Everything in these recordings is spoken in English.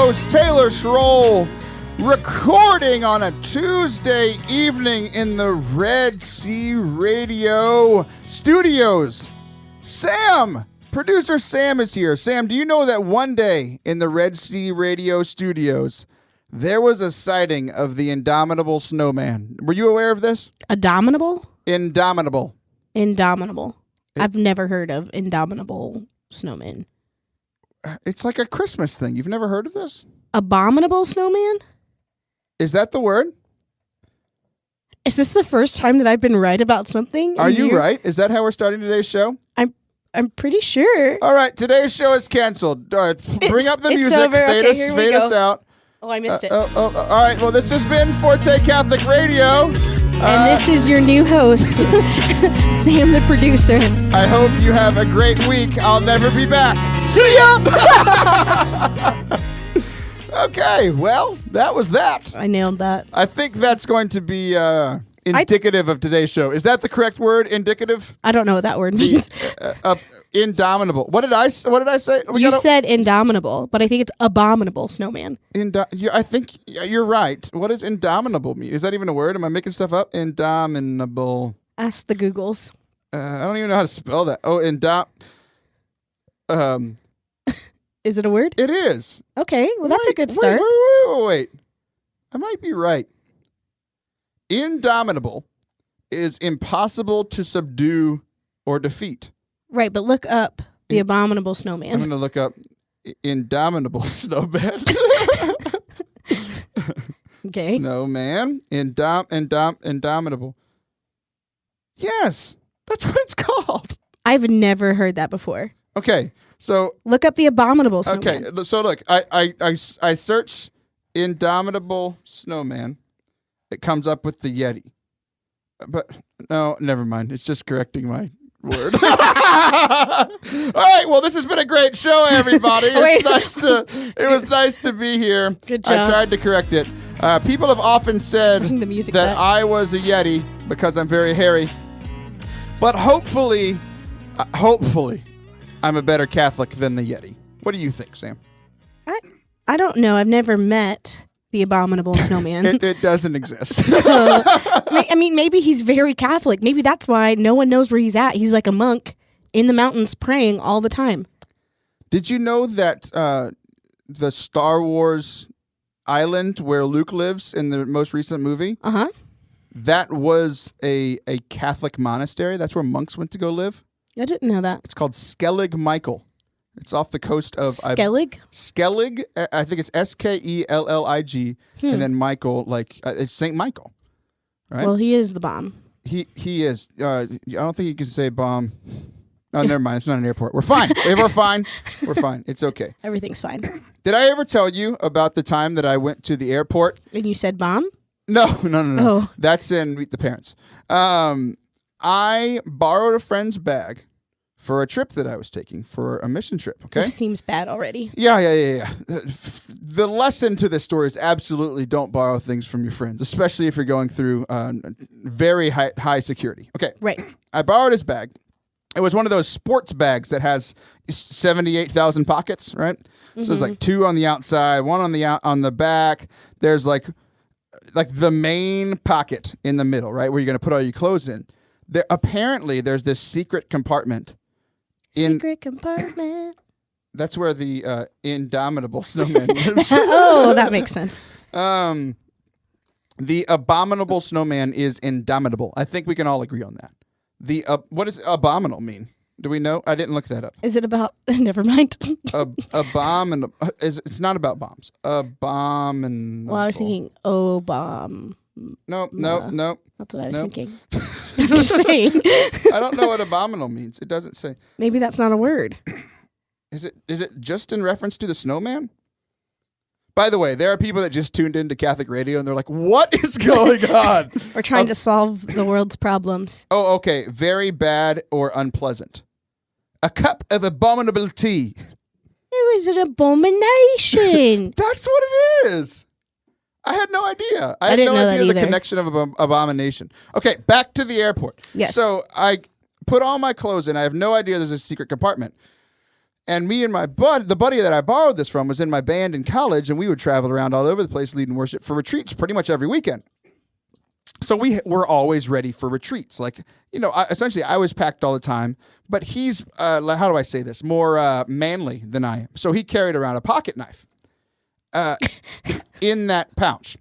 host, Taylor Schroll, recording on a Tuesday evening in the Red Sea Radio studios. Sam, producer Sam is here. Sam, do you know that one day in the Red Sea Radio studios, there was a sighting of the indomitable snowman? Were you aware of this? Indomitable? Indomitable. I've never heard of indomitable snowman. It's like a Christmas thing. You've never heard of this? Abominable snowman? Is that the word? Is this the first time that I've been right about something? Are you right? Is that how we're starting today's show? I'm pretty sure. All right, today's show is canceled. Bring up the music. Over. Fade us out. Oh, I missed it. All right, well, this has been Forte Catholic Radio. And this is your new host, Sam the producer. I hope you have a great week. I'll never be back. See ya! Okay, well, that was that. I nailed that. I think that's going to be indicative of today's show. Is that the correct word, indicative? I don't know what that word means. Indomitable. What did I say? You said indomitable, but I think it's abominable snowman. I think you're right. What does indomitable mean? Is that even a word? Am I making stuff up? Indomitable. Ask the Googles. I don't even know how to spell that. Oh, Is it a word? It is. Okay, well, that's a good start. Wait. I might be right. Indomitable is impossible to subdue or defeat. Right, but look up the abominable snowman. I'm going to look up indomitable snowman. Okay. Snowman. Indomitable. Yes, that's what it's called. I've never heard that before. Okay, so look up the abominable snowman. Okay, so look, I search indomitable snowman. It comes up with the Yeti. But no, never mind. It's just correcting my word. All right, well, this has been a great show, everybody. It was nice to be here. Good job. I tried to correct it. People have often said that I was a Yeti because I'm very hairy. But hopefully, I'm a better Catholic than the Yeti. What do you think, Sam? I don't know. I've never met the abominable snowman. It doesn't exist. So, I mean, maybe he's very Catholic. Maybe that's why no one knows where he's at. He's like a monk in the mountains praying all the time. Did you know that the Star Wars island where Luke lives in the most recent movie? Uh-huh. That was a Catholic monastery. That's where monks went to go live. I didn't know that. It's called Skellig Michael. It's off the coast of... Skellig? Skellig. I think it's Skellig, and then Michael, it's St. Michael. Right? Well, he is the bomb. He is. I don't think you can say bomb. Oh, never mind. It's not an airport. We're fine. We're fine. We're fine. It's okay. Everything's fine. Did I ever tell you about the time that I went to the airport? And you said bomb? No. Oh. That's in Meet the Parents. I borrowed a friend's bag for a trip that I was taking, for a mission trip, okay? This seems bad already. Yeah. The lesson to this story is absolutely don't borrow things from your friends, especially if you're going through very high security. Okay. Right. I borrowed his bag. It was one of those sports bags that has 78,000 pockets, right? Mm-hmm. So there's like two on the outside, one on the back. There's like the main pocket in the middle, right, where you're going to put all your clothes in. Apparently, there's this secret compartment. Secret compartment. That's where the indomitable snowman lives. Oh, that makes sense. The abominable snowman is indomitable. I think we can all agree on that. What does abominable mean? Do we know? I didn't look that up. Is it about... Never mind. A bomb and... It's not about bombs. A bomb and... Well, I was thinking, bomb. No. That's what I was thinking. I'm just saying. I don't know what abominable means. It doesn't say. Maybe that's not a word. Is it just in reference to the snowman? By the way, there are people that just tuned into Catholic radio and they're like, what is going on? We're trying to solve the world's problems. Oh, okay. Very bad or unpleasant. A cup of abominable tea. It was an abomination. That's what it is. I had no idea. I had didn't no know idea that the either. connection of abomination. Okay, back to the airport. Yes. So I put all my clothes in. I have no idea there's a secret compartment. And me and my the buddy that I borrowed this from was in my band in college, and we would travel around all over the place leading worship for retreats pretty much every weekend. So we were always ready for retreats. Like, essentially I was packed all the time, but he's, how do I say this, more manly than I am. So he carried around a pocket knife in that pouch.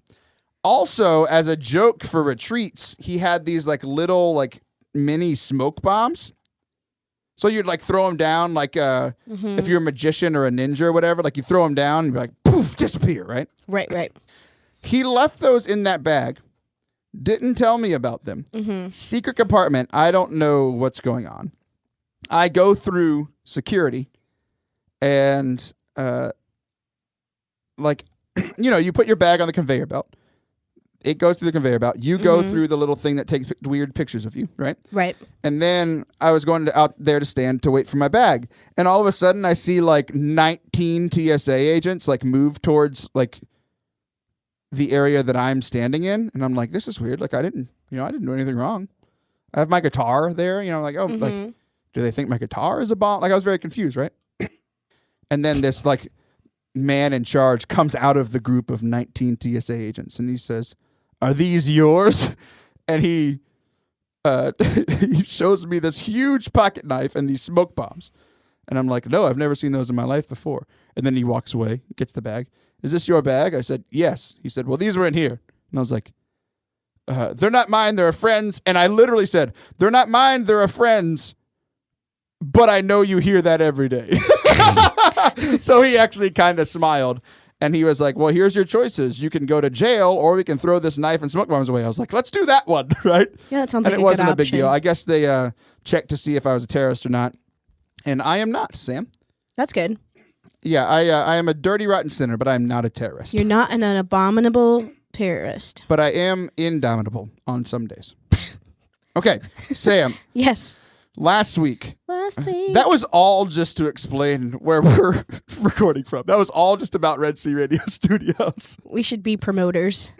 Also, as a joke for retreats, he had these like little like mini smoke bombs. So you'd like throw them down like if you're a magician or a ninja or whatever, like you throw them down and be like, poof, disappear, right? Right. He left those in that bag, didn't tell me about them. Secret compartment, I don't know what's going on. I go through security and you put your bag on the conveyor belt. It goes through the conveyor belt. You go through the little thing that takes weird pictures of you, right? Right. And then I was going out there to stand to wait for my bag. And all of a sudden I see like 19 TSA agents like move towards like the area that I'm standing in. And I'm like, this is weird. Like I didn't do anything wrong. I have my guitar there, like, oh, like, do they think my guitar is a bomb? Like I was very confused, right? And then this like man in charge comes out of the group of 19 TSA agents and he says, "Are these yours?" And he he shows me this huge pocket knife and these smoke bombs. And I'm like, no, I've never seen those in my life before. And then he walks away, gets the bag. "Is this your bag?" I said, "Yes." He said, "Well, these were in here." And I was like, "They're not mine, they're a friend's." And I literally said, "They're not mine, they're a friend's. But I know you hear that every day." So he actually kind of smiled. And he was like, "Well, here's your choices. You can go to jail or we can throw this knife and smoke bombs away." I was like, let's do that one, right? Yeah, that sounds like a good option. And it wasn't a big option. deal. I guess they checked to see if I was a terrorist or not. And I am not, Sam. That's good. Yeah, I am a dirty, rotten sinner, but I'm not a terrorist. You're not an abominable terrorist. But I am indomitable on some days. Okay, Sam. Yes. Last week. That was all just to explain where we're recording from. That was all just about Red Sea Radio Studios. We should be promoters.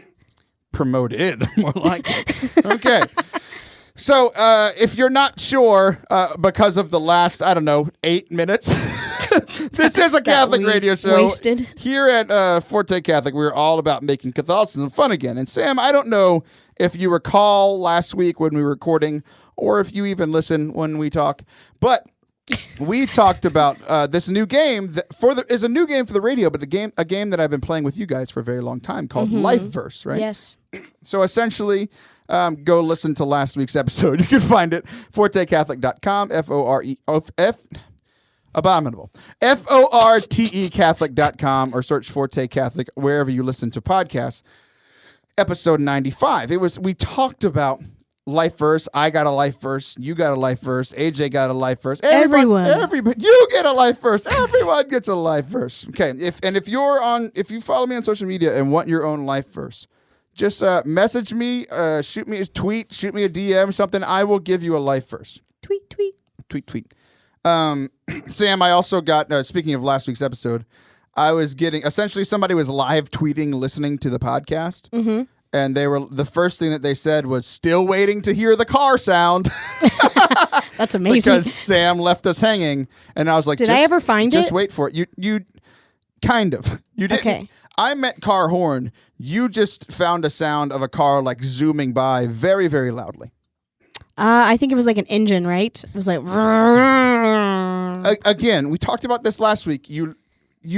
Promoted, more like it. Okay. So if you're not sure, because of the last, 8 minutes, this is a Catholic radio show. Wasted. Here at Forte Catholic, we're all about making Catholicism fun again. And Sam, I don't know if you recall last week when we were recording, or if you even listen when we talk, but we talked about this new game that is a new game for the radio, but a game that I've been playing with you guys for a very long time called Life Verse, right? Yes. So essentially, go listen to last week's episode. You can find it fortecatholic.com, abominable, FORTE Catholic.com, or search Forte Catholic wherever you listen to podcasts. Episode 95. We talked about life verse. I got a life verse. You got a life verse. AJ got a life verse. Everybody, you get a life verse. Everyone gets a life verse. Okay. If you follow me on social media and want your own life verse, just message me, shoot me a tweet, shoot me a DM, something. I will give you a life verse. Tweet. Sam, I also got, speaking of last week's episode, I was getting, essentially somebody was live tweeting, listening to the podcast. Mm-hmm. And the first thing that they said was, "Still waiting to hear the car sound." That's amazing. Because Sam left us hanging. And I was like, Did I ever find it? Just wait for it. You kind of. You didn't. Okay. I meant car horn. You just found a sound of a car like zooming by very, very loudly. I think it was like an engine, right? It was like... Again, we talked about this last week. You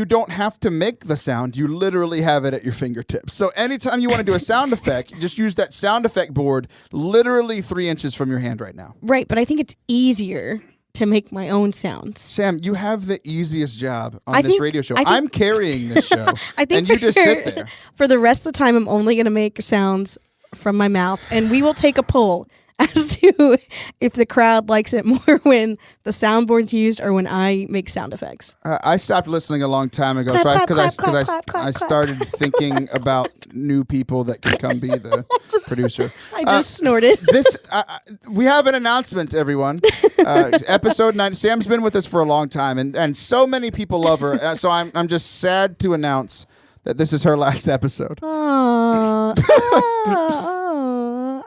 don't have to make the sound. You literally have it at your fingertips. So anytime you want to do a sound effect, you just use that sound effect board literally 3 inches from your hand right now. Right, but I think it's easier to make my own sounds. Sam, you have the easiest job on this radio show. I'm carrying this show, and you just sit there. For the rest of the time, I'm only going to make sounds from my mouth, and we will take a poll as to if the crowd likes it more when the soundboard's used or when I make sound effects. I stopped listening a long time ago because I started thinking about new people that can come be the producer. I just snorted. We have an announcement, everyone. Episode 9. Sam's been with us for a long time, and so many people love her. So I'm just sad to announce that this is her last episode. I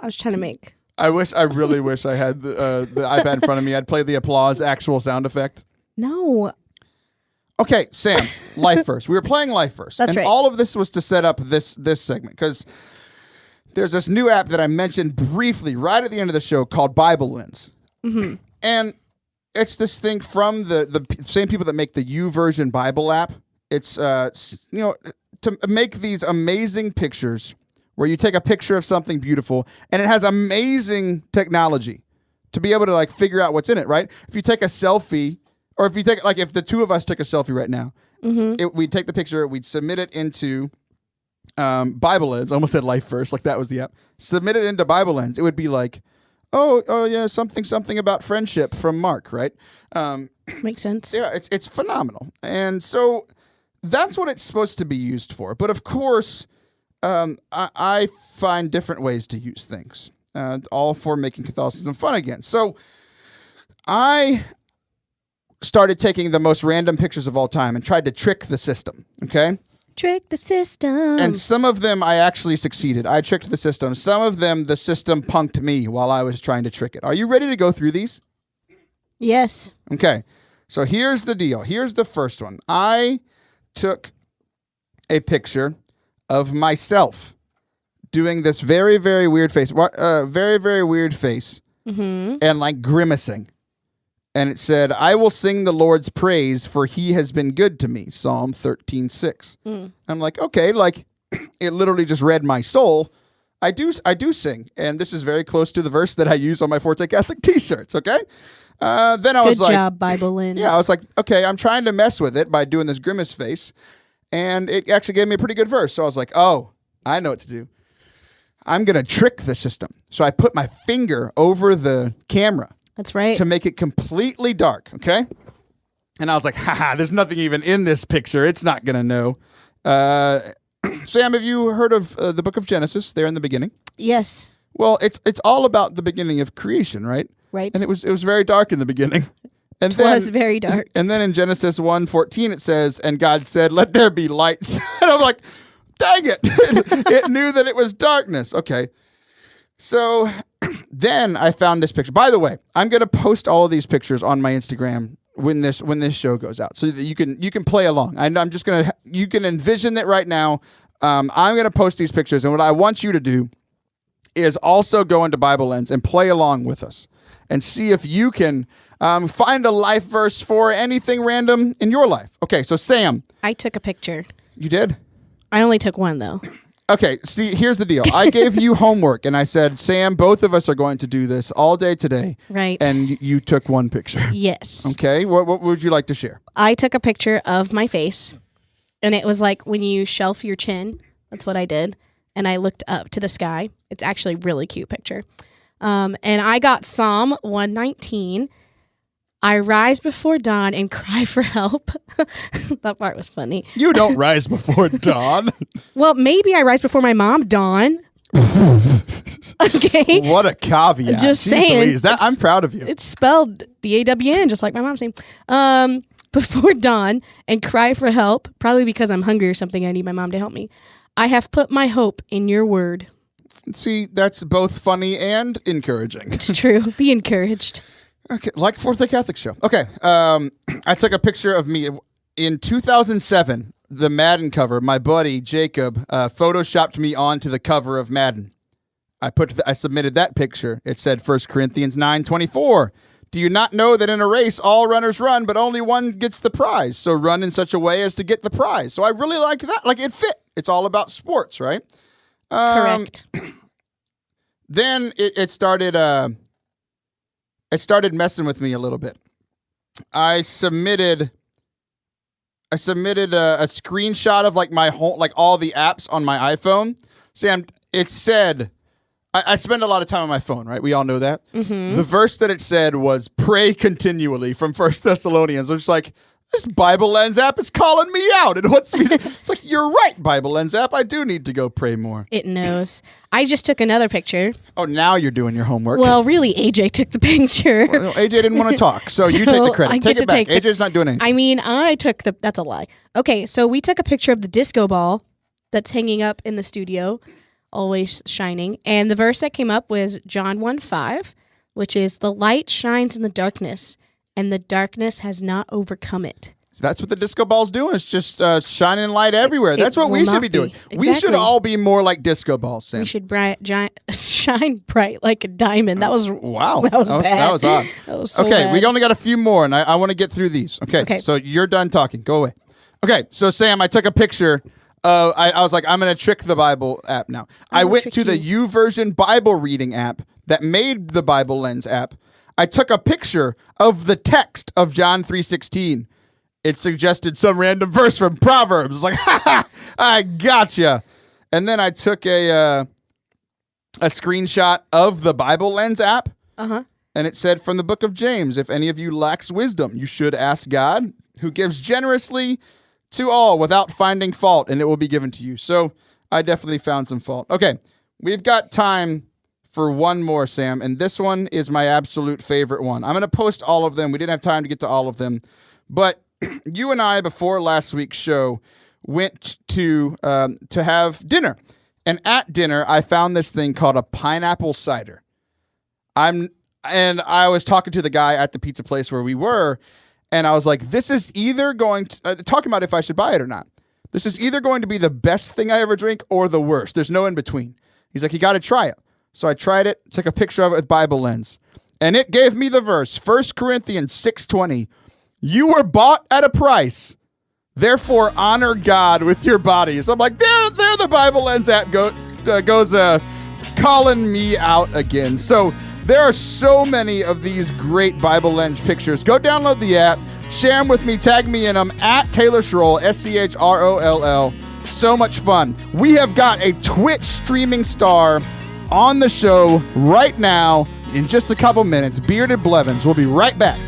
was trying to make... I really wish I had the iPad in front of me. I'd play the applause actual sound effect. No. Okay, Sam, Life First. We were playing Life First. That's and right. all of this was to set up this segment because there's this new app that I mentioned briefly right at the end of the show called Bible Lens. Mm-hmm. And it's this thing from the same people that make the YouVersion Bible app. It's, to make these amazing pictures where you take a picture of something beautiful and it has amazing technology to be able to like figure out what's in it, right? If you take a selfie, or if you take, like if the two of us took a selfie right now, we'd take the picture, we'd submit it into Bible Lens. I almost said Life First, like that was the app. Submit it into Bible Lens. It would be like, oh yeah, something about friendship from Mark, right? Makes sense. Yeah, it's phenomenal. And so that's what it's supposed to be used for. But of course, I find different ways to use things, all for making Catholicism fun again. So I started taking the most random pictures of all time and tried to trick the system, okay? Trick the system. And some of them I actually succeeded. I tricked the system. Some of them, the system punked me while I was trying to trick it. Are you ready to go through these? Yes. Okay. So here's the deal. Here's the first one. I took a picture of myself doing this very, very weird face. Very, very weird face. And like grimacing. And it said, I will sing the Lord's praise for he has been good to me. Psalm 13:6. I'm like, okay, like it literally just read my soul. I do sing. And this is very close to the verse that I use on my Forte Catholic t-shirts, okay? Then I was like, good job, Bible Lens. Yeah, I was like, okay, I'm trying to mess with it by doing this grimace face. And it actually gave me a pretty good verse. So I was like, oh, I know what to do. I'm going to trick the system. So I put my finger over the camera. That's right. To make it completely dark, okay? And I was like, haha, there's nothing even in this picture. It's not going to know. Sam, have you heard of the book of Genesis there in the beginning? Yes. Well, it's all about the beginning of creation, right? Right. And it was very dark in the beginning. And it was very dark. And then in Genesis 1:14 it says, and God said, let there be lights. And I'm like, dang it. It knew that it was darkness. Okay. So then I found this picture. By the way, I'm going to post all of these pictures on my Instagram when this show goes out, so that you can play along. I'm just going to, you can envision it right now. I'm going to post these pictures, and what I want you to do is also go into Bible Lens and play along with us and see if you can find a life verse for anything random in your life. Okay, so Sam. I took a picture. You did? I only took one, though. Okay, see, here's the deal. I gave you homework, and I said, Sam, both of us are going to do this all day today. Right. And you took one picture. Yes. Okay, what would you like to share? I took a picture of my face, and it was like when you shelf your chin. That's what I did. And I looked up to the sky. It's actually a really cute picture. And I got Psalm 119. I rise before dawn and cry for help. That part was funny. You don't rise before dawn. Well, maybe I rise before my mom, Dawn. Okay. What a caveat. Just Jeez saying. Louise, I'm proud of you. It's spelled D-A-W-N, just like my mom's name. Before dawn and cry for help, probably because I'm hungry or something. I need my mom to help me. I have put my hope in your word. See, that's both funny and encouraging. It's true. Be encouraged. Okay, like Forte Catholic show. Okay, I took a picture of me in 2007. The Madden cover. My buddy Jacob photoshopped me onto the cover of Madden. I submitted that picture. It said 1 Corinthians 9:24. Do you not know that in a race all runners run, but only one gets the prize? So run in such a way as to get the prize. So I really liked that. Like it fit. It's all about sports, right? Correct. Then it started. It started messing with me a little bit. I submitted a screenshot of like my whole, like all the apps on my iPhone. Sam, it said, I spend a lot of time on my phone, right? We all know that. Mm-hmm. The verse that it said was pray continually from 1 Thessalonians. I'm just like, this Bible Lens app is calling me out. And what's me? It's like, you're right, Bible Lens app. I do need to go pray more. It knows. I just took another picture. Oh, now you're doing your homework. Well, really, AJ took the picture. Well, AJ didn't want to talk, so you take the credit. Take it back. AJ's not doing anything. I mean, that's a lie. Okay, so we took a picture of the disco ball that's hanging up in the studio, always shining. And the verse that came up was John 1:5, which is, the light shines in the darkness, and the darkness has not overcome it. That's what the disco ball's doing. It's just shining light everywhere. That's what will we should not be doing. be. We should Exactly. all be more like disco balls, Sam. We should shine bright like a diamond. That was Wow. That was bad. That was odd. That was so Okay, bad. we only got a few more, and I want to get through these. Okay, so you're done talking. Go away. Okay, so Sam, I took a picture. I was like, I'm going to trick the Bible app now. I went to the YouVersion Bible reading app that made the Bible Lens app. I took a picture of the text of John 3:16. It suggested some random verse from Proverbs. It's like, ha ha, I gotcha. And then I took a screenshot of the Bible Lens app. Uh-huh. And it said from the book of James, if any of you lacks wisdom, you should ask God, who gives generously to all without finding fault, and it will be given to you. So I definitely found some fault. Okay, we've got time for one more, Sam, and this one is my absolute favorite one. I'm going to post all of them. We didn't have time to get to all of them, but you and I, before last week's show, went to have dinner, and at dinner, I found this thing called a pineapple cider. And I was talking to the guy at the pizza place where we were, and I was like, this is either going to, talking about if I should buy it or not. This is either going to be the best thing I ever drink or the worst. There's no in between. He's like, you got to try it. So I tried it, took a picture of it with Bible Lens, and it gave me the verse, 1 Corinthians 6:20. You were bought at a price. Therefore, honor God with your bodies. I'm like, there the Bible Lens app goes calling me out again. So there are so many of these great Bible Lens pictures. Go download the app, share them with me, tag me in them at Taylor Schroll, SCHROLL. So much fun. We have got a Twitch streaming star on the show right now in just a couple minutes. Bearded Blevins. We'll be right back.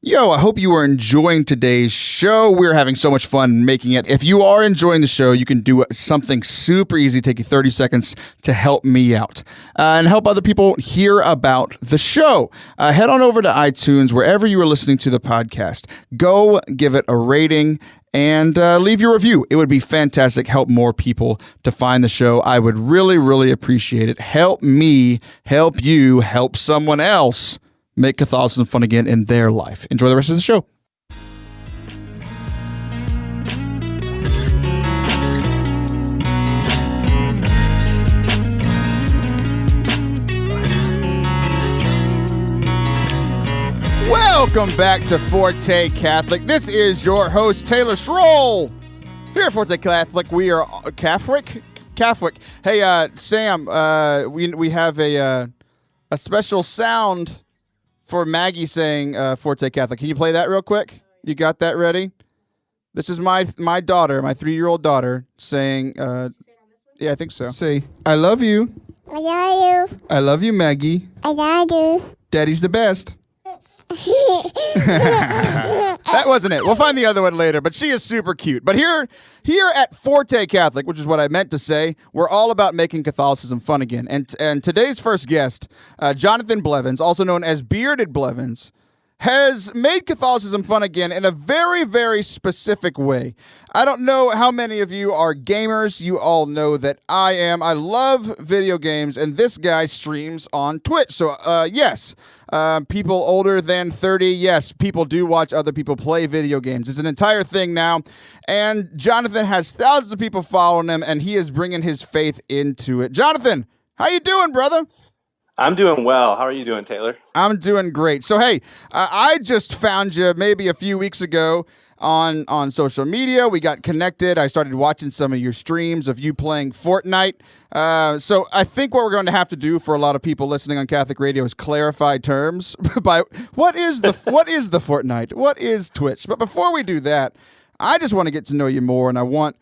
Yo, I hope you are enjoying today's show. We're having so much fun making it. If you are enjoying the show, you can do something super easy. Take you 30 seconds to help me out and help other people hear about the show. Head on over to iTunes, wherever you are listening to the podcast. Go give it a rating and leave your review. It would be fantastic. Help more people to find the show. I would really, really appreciate it. Help me, help you, help someone else make Catholicism fun again in their life. Enjoy the rest of the show. Welcome back to Forte Catholic. This is your host, Taylor Schroll. Here at Forte Catholic, we are Catholic. Hey, Sam, we have a special sound for Maggie saying Forte Catholic. Can you play that real quick? You got that ready? This is my daughter, my 3-year-old daughter, saying, yeah, I think so. Say, I love you. I love you. I love you, Maggie. I love you. Daddy's the best. That wasn't it. We'll find the other one later, but she is super cute. But here at Forte Catholic, which is what I meant to say, we're all about making Catholicism fun again. And today's first guest, Jonathan Blevins, also known as Bearded Blevins, has made Catholicism fun again in a very, very specific way. I don't know how many of you are gamers. You all know that I am. I love video games, and this guy streams on Twitch. So, yes, people older than 30, yes, people do watch other people play video games. It's an entire thing now, and Jonathan has thousands of people following him, and he is bringing his faith into it. Jonathan, how you doing, brother? I'm doing well. How are you doing, Taylor? I'm doing great. So, hey, I just found you maybe a few weeks ago on social media. We got connected. I started watching some of your streams of you playing Fortnite. So I think what we're going to have to do for a lot of people listening on Catholic radio is clarify terms by what is the Fortnite? What is Twitch? But before we do that, I just want to get to know you more, and I want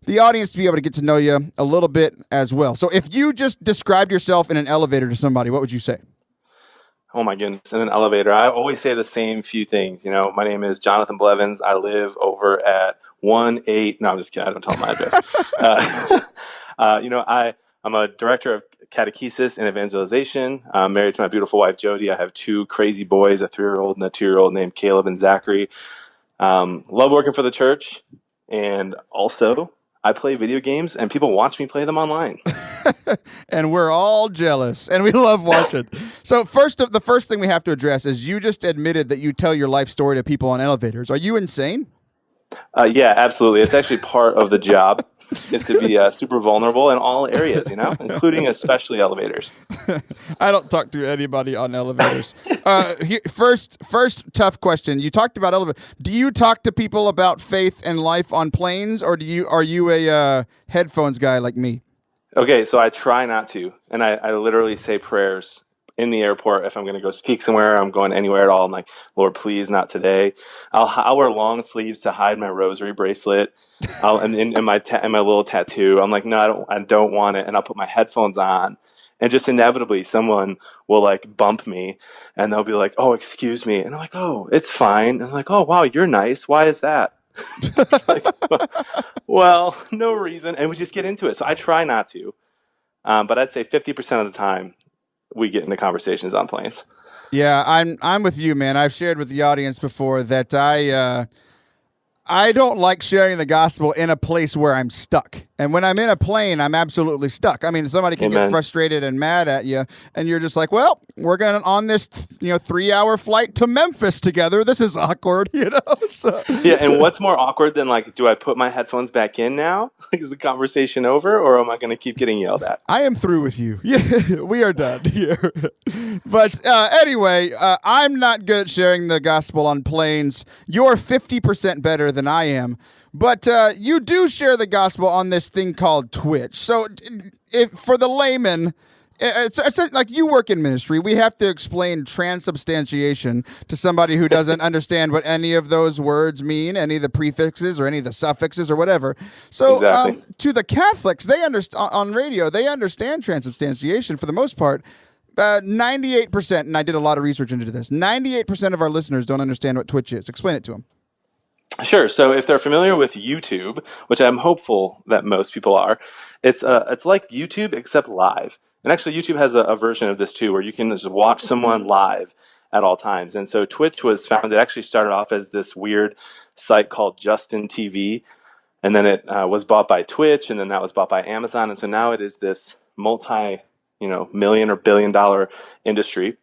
the audience to be able to get to know you a little bit as well. So if you just described yourself in an elevator to somebody, what would you say? Oh my goodness, in an elevator. I always say the same few things. You know, my name is Jonathan Blevins. I live over at 18. No, I'm just kidding. I don't tell my address. I'm a director of Catechesis and Evangelization. I'm married to my beautiful wife, Jody. I have 2 crazy boys, a 3-year-old and a 2-year-old named Caleb and Zachary. Love working for the church. And also, I play video games and people watch me play them online. And we're all jealous, and we love watching. So the first thing we have to address is you just admitted that you tell your life story to people on elevators. Are you insane? Yeah, absolutely. It's actually part of the job is to be super vulnerable in all areas, including especially elevators. I don't talk to anybody on elevators. First tough question. You talked about elevators. Do you talk to people about faith and life on planes, or are you a headphones guy like me? Okay, so I try not to, and I literally say prayers in the airport if I'm going to go speak somewhere. I'm going anywhere at all. I'm like, Lord, please, not today. I'll wear long sleeves to hide my rosary bracelet. And my little tattoo. I'm like, no, I don't want it. And I'll put my headphones on, and just inevitably someone will like bump me, and they'll be like, oh, excuse me. And I'm like, oh, it's fine. And I'm like, oh, wow, you're nice. Why is that? Like, well, no reason. And we just get into it. So I try not to. But I'd say 50% of the time we get into conversations on planes. Yeah, I'm with you, man. I've shared with the audience before that I don't like sharing the gospel in a place where I'm stuck. And when I'm in a plane, I'm absolutely stuck. I mean, somebody can get frustrated and mad at you, and you're just like, well, we're going on this 3-hour flight to Memphis together. This is awkward, So. Yeah, and what's more awkward than like, do I put my headphones back in now? Is the conversation over, or am I going to keep getting yelled at? I am through with you. Yeah, we are done here. But anyway, I'm not good at sharing the gospel on planes. You're 50% better than I am. But you do share the gospel on this thing called Twitch. So for the layman, it's like you work in ministry. We have to explain transubstantiation to somebody who doesn't understand what any of those words mean, any of the prefixes or any of the suffixes or whatever. So exactly. To the Catholics, they understand on radio, they understand transubstantiation for the most part. 98%, and I did a lot of research into this, 98% of our listeners don't understand what Twitch is. Explain it to them. Sure. So if they're familiar with YouTube, which I'm hopeful that most people are, it's like YouTube except live. And actually, YouTube has a version of this too, where you can just watch someone live at all times. And so Twitch was founded. It actually started off as this weird site called Justin TV, and then it was bought by Twitch, and then that was bought by Amazon, and so now it is this multi-million or billion-dollar industry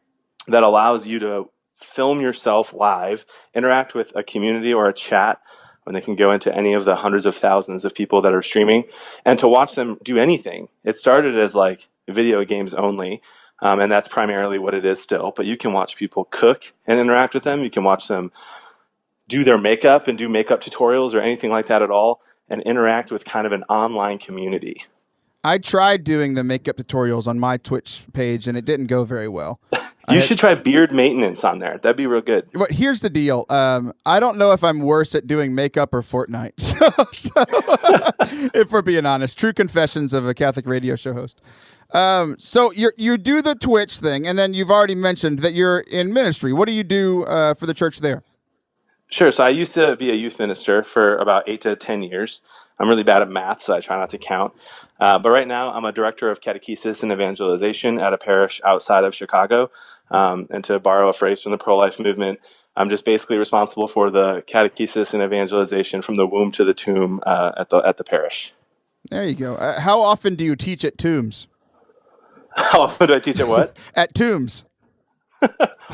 that allows you to film yourself live, interact with a community or a chat when they can go into any of the hundreds of thousands of people that are streaming, and to watch them do anything. It started as like video games only, and that's primarily what it is still. But you can watch people cook and interact with them. You can watch them do their makeup and do makeup tutorials or anything like that at all, and interact with kind of an online community. I tried doing the makeup tutorials on my Twitch page, and it didn't go very well. You should try beard maintenance on there. That'd be real good. But here's the deal. I don't know if I'm worse at doing makeup or Fortnite. So if we're being honest, true confessions of a Catholic radio show host. So you do the Twitch thing, and then you've already mentioned that you're in ministry. What do you do for the church there? Sure. So I used to be a youth minister for about 8 to 10 years. I'm really bad at math, so I try not to count. But right now, I'm a director of Catechesis and Evangelization at a parish outside of Chicago. And to borrow a phrase from the pro-life movement, I'm just basically responsible for the Catechesis and Evangelization from the womb to the tomb at the parish. There you go. How often do you teach at tombs? How often do I teach at what? At tombs.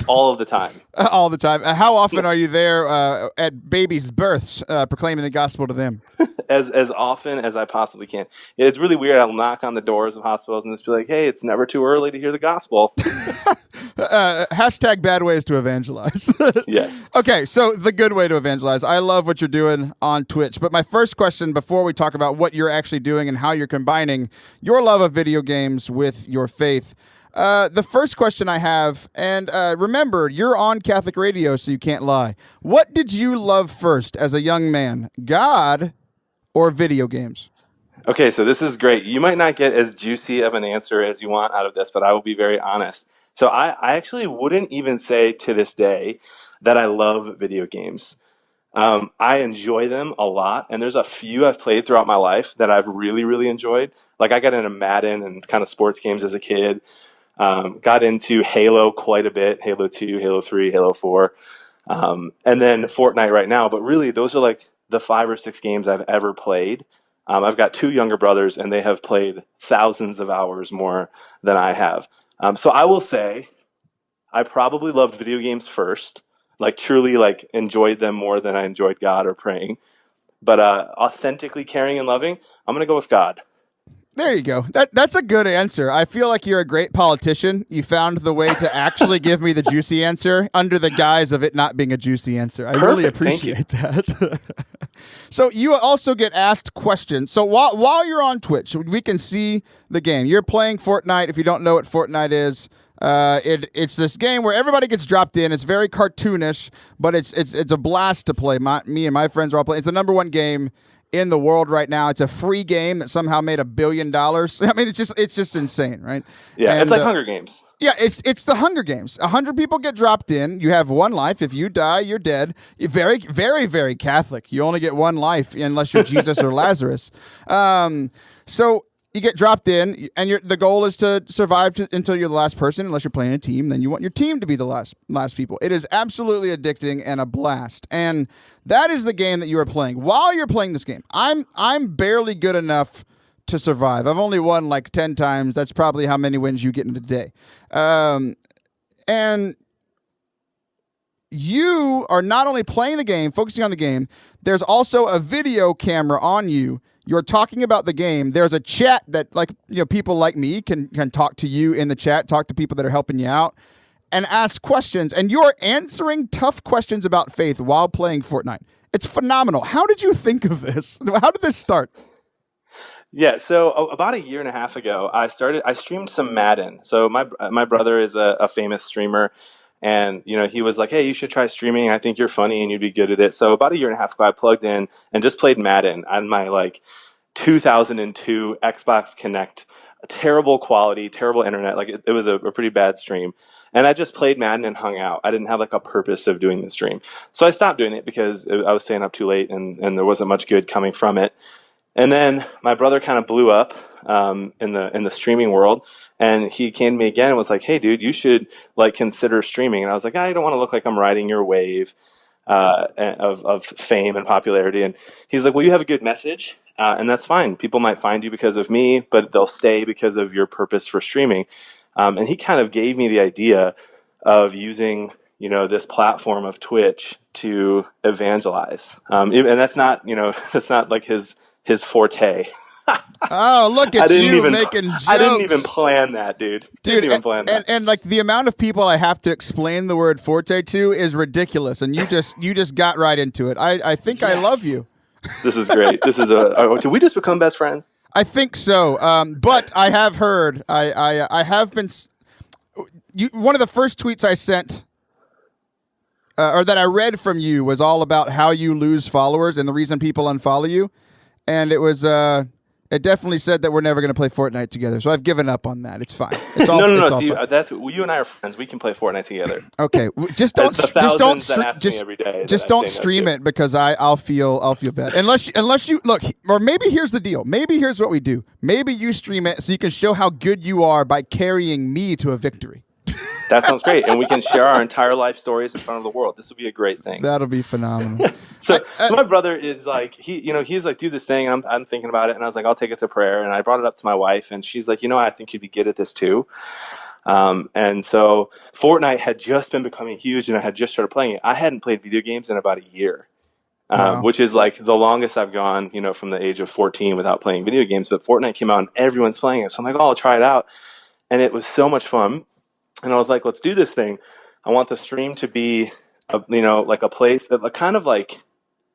All of the time. All the time. How often are you there at babies' births proclaiming the gospel to them? As often as I possibly can. It's really weird. I'll knock on the doors of hospitals and just be like, hey, it's never too early to hear the gospel. Hashtag bad ways to evangelize. Yes. Okay, so the good way to evangelize. I love what you're doing on Twitch. But my first question before we talk about what you're actually doing and how you're combining your love of video games with your faith, the first question I have, and remember, you're on Catholic radio, so you can't lie. What did you love first as a young man, God or video games? Okay, so this is great. You might not get as juicy of an answer as you want out of this, but I will be very honest. So I actually wouldn't even say to this day that I love video games. I enjoy them a lot, and there's a few I've played throughout my life that I've really, really enjoyed. Like I got into Madden and kind of sports games as a kid. Got into Halo quite a bit, Halo 2, Halo 3, Halo 4, and then Fortnite right now. But really, those are like the 5 or 6 games I've ever played. I've got 2 younger brothers, and they have played thousands of hours more than I have. So I will say I probably loved video games first, like truly like enjoyed them more than I enjoyed God or praying. But authentically caring and loving, I'm going to go with God. There you go. That's a good answer. I feel like you're a great politician. You found the way to actually give me the juicy answer under the guise of it not being a juicy answer. I really appreciate that. So you also get asked questions. So while you're on Twitch, we can see the game. You're playing Fortnite. If you don't know what Fortnite is, it's this game where everybody gets dropped in. It's very cartoonish, but it's a blast to play. Me and my friends are all playing. It's the #1 game in the world right now. It's a free game that somehow made $1 billion. I mean, it's just insane, right? Yeah, and, it's like Hunger Games. Yeah, it's the Hunger Games. 100 people get dropped in. You have 1 life. If you die, you're dead. You're very, very, very Catholic. You only get 1 life unless you're Jesus or Lazarus. So you get dropped in, and the goal is to survive until you're the last person. Unless you're playing a team, then you want your team to be the last people. It is absolutely addicting and a blast. And that is the game that you are playing. While you're playing this game, I'm barely good enough to survive. I've only won like 10 times. That's probably how many wins you get in a day. And you are not only playing the game, focusing on the game, there's also a video camera on you. You're talking about the game. There's a chat that, like, people like me can talk to you in the chat, talk to people that are helping you out, and ask questions. And you're answering tough questions about faith while playing Fortnite. It's phenomenal. How did you think of this? How did this start? Yeah, so about a year and a half ago, I streamed some Madden. So my brother is a famous streamer, and he was like, "Hey, you should try streaming. I think you're funny and you'd be good at it." So about a year and a half ago, I plugged in and just played Madden on my 2002 Xbox Connect. Terrible quality, terrible internet. It was a pretty bad stream, and I just played Madden and hung out. I didn't have a purpose of doing the stream, so I stopped doing it because I was staying up too late and there wasn't much good coming from it. And then my brother kind of blew up in the streaming world, and he came to me again and was like, "Hey, dude, you should consider streaming." And I was like, "I don't want to look like I'm riding your wave of fame and popularity." And he's like, "Well, you have a good message, and that's fine. People might find you because of me, but they'll stay because of your purpose for streaming." And he kind of gave me the idea of using this platform of Twitch to evangelize, and that's not that's not his forte. Oh, look at you making jokes. I didn't even plan that, dude. Didn't even plan that. And the amount of people I have to explain the word forte to is ridiculous, and you just got right into it. I think yes. I love you. This is great. This is did we just become best friends? I think so. But I have heard. I have been. One of the first tweets I sent. Or that I read from you was all about how you lose followers and the reason people unfollow you. And it was, it definitely said that we're never going to play Fortnite together. So I've given up on that. It's fine. It's all, no. All See, you and I are friends. We can play Fortnite together. Okay, just don't stream it because I'll feel bad. Unless you look, or maybe here's the deal. Maybe here's what we do. Maybe you stream it so you can show how good you are by carrying me to a victory. That sounds great, and we can share our entire life stories in front of the world. This would be a great thing. That'll be phenomenal. So my brother is he's like, "Do this thing," and I'm thinking about it, and I was like, "I'll take it to prayer." And I brought it up to my wife, and she's like, "I think you'd be good at this too." And so Fortnite had just been becoming huge, and I had just started playing it. I hadn't played video games in about a year, wow. Which is the longest I've gone, from the age of 14 without playing video games. But Fortnite came out, and everyone's playing it, so I'm like, "Oh, I'll try it out," and it was so much fun. And I was like, let's do this thing. I want the stream to be, a place that kind of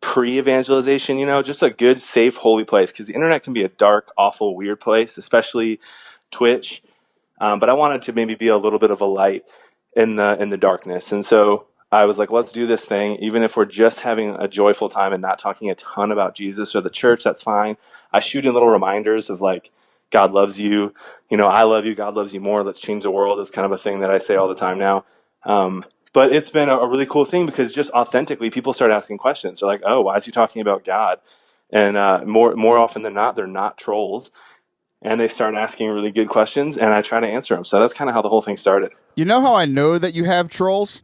pre-evangelization, just a good, safe, holy place. Because the internet can be a dark, awful, weird place, especially Twitch. But I wanted to maybe be a little bit of a light in the darkness. And so I was like, let's do this thing. Even if we're just having a joyful time and not talking a ton about Jesus or the church, that's fine. I shoot in little reminders of God loves you, I love you, God loves you more, let's change the world is kind of a thing that I say all the time now. But it's been a really cool thing because just authentically people start asking questions. They're like, "Oh, why is he talking about God?" And more often than not, they're not trolls. And they start asking really good questions, and I try to answer them. So that's kind of how the whole thing started. You know how I know that you have trolls?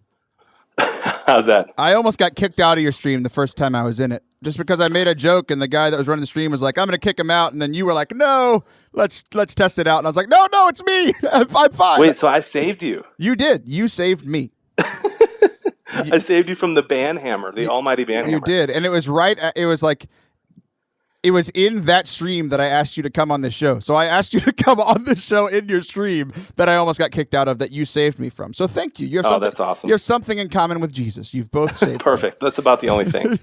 How's that? I almost got kicked out of your stream the first time I was in it, just because I made a joke and the guy that was running the stream was like, "I'm going to kick him out," and then you were like, "No, let's test it out," and I was like, "No, it's me. I'm fine." Wait, so I saved you? You did. You saved me. I saved you from the banhammer, the almighty banhammer. You did, and it was right. It was like. It was in that stream that I asked you to come on the show. So I asked you to come on the show in your stream that I almost got kicked out of, that you saved me from. So thank you. That's awesome. You have something in common with Jesus. You've both saved Perfect. That's about the only thing.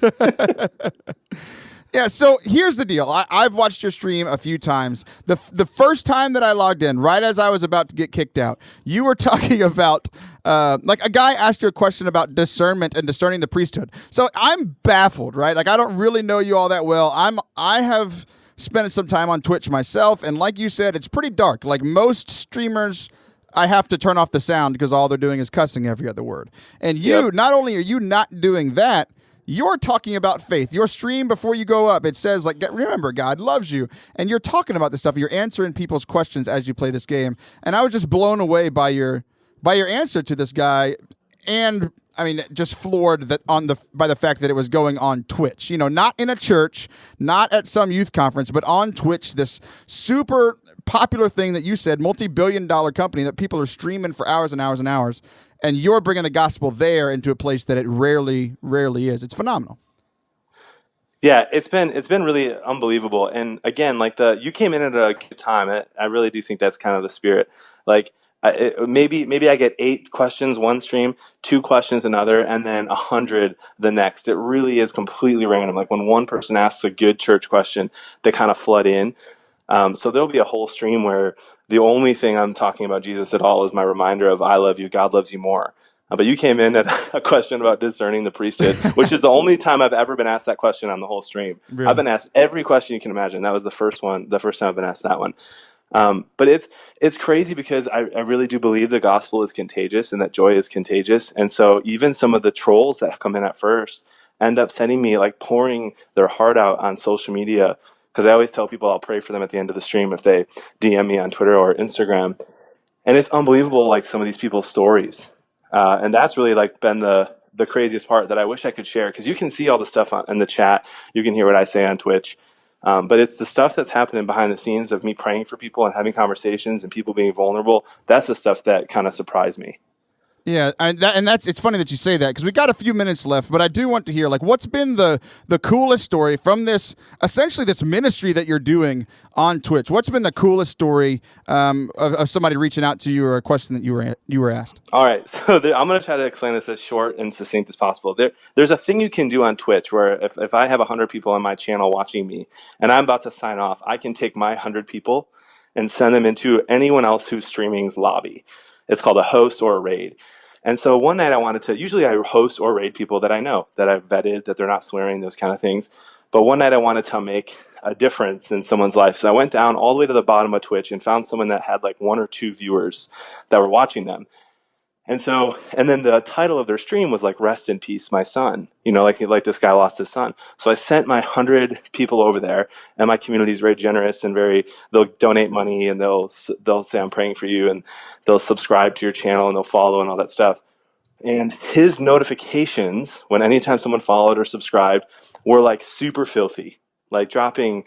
Yeah, so here's the deal. I've watched your stream a few times. The first time that I logged in, right as I was about to get kicked out, you were talking about, like a guy asked you a question about discernment and discerning the priesthood. So I'm baffled, right? Like I don't really know you all that well. I have spent some time on Twitch myself, and like you said, it's pretty dark. Like most streamers, I have to turn off the sound because all they're doing is cussing every other word. And you, not only are you not doing that, you're talking about faith. Your stream before you go up, it says, like, remember, God loves you. And you're talking about this stuff. You're answering people's questions as you play this game. And I was just blown away by your answer to this guy. And I mean, just floored by the fact that it was going on Twitch. You know, not in a church, not at some youth conference, but on Twitch, this super popular thing that you said, multi-billion-dollar company that people are streaming for hours and hours and hours. And you're bringing the gospel there into a place that it rarely is. It's phenomenal. Yeah, it's been really unbelievable. And again, like you came in at a good time. I really do think that's kind of the spirit. Like maybe I get 8 questions one stream, 2 questions another, and then 100 the next. It really is completely random. Like when one person asks a good church question, they kind of flood in. So there'll be a whole stream where the only thing I'm talking about Jesus at all is my reminder of I love you, God loves you more. But you came in at a question about discerning the priesthood, which is the only time I've ever been asked that question on the whole stream. Really? I've been asked every question you can imagine. That was the first time I've been asked that one. But it's crazy because I really do believe the gospel is contagious and that joy is contagious. And so even some of the trolls that come in at first end up sending me, like, pouring their heart out on social media. Because I always tell people I'll pray for them at the end of the stream if they DM me on Twitter or Instagram. And it's unbelievable, like, some of these people's stories. And that's really, like, been the craziest part that I wish I could share. Because you can see all the stuff in the chat. You can hear what I say on Twitch. But it's the stuff that's happening behind the scenes of me praying for people and having conversations and people being vulnerable. That's the stuff that kind of surprised me. Yeah, it's funny that you say that because we got a few minutes left, but I do want to hear, like, what's been the coolest story from this, essentially this ministry that you're doing on Twitch? What's been the coolest story of somebody reaching out to you or a question that you were asked? All right, so I'm going to try to explain this as short and succinct as possible. There's a thing you can do on Twitch where if I have 100 people on my channel watching me and I'm about to sign off, I can take my 100 people and send them into anyone else who's streaming's lobby. It's called a host or a raid. And so one night usually I host or raid people that I know, that I've vetted, that they're not swearing, those kind of things. But one night I wanted to make a difference in someone's life. So I went down all the way to the bottom of Twitch and found someone that had like 1 or 2 viewers that were watching them. And then the title of their stream was like, "Rest in peace, my son." You know, like this guy lost his son. So I sent my 100 people over there, and my community is very generous and they'll donate money and they'll say, "I'm praying for you," and they'll subscribe to your channel and they'll follow and all that stuff. And his notifications, anytime someone followed or subscribed, were like super filthy, like dropping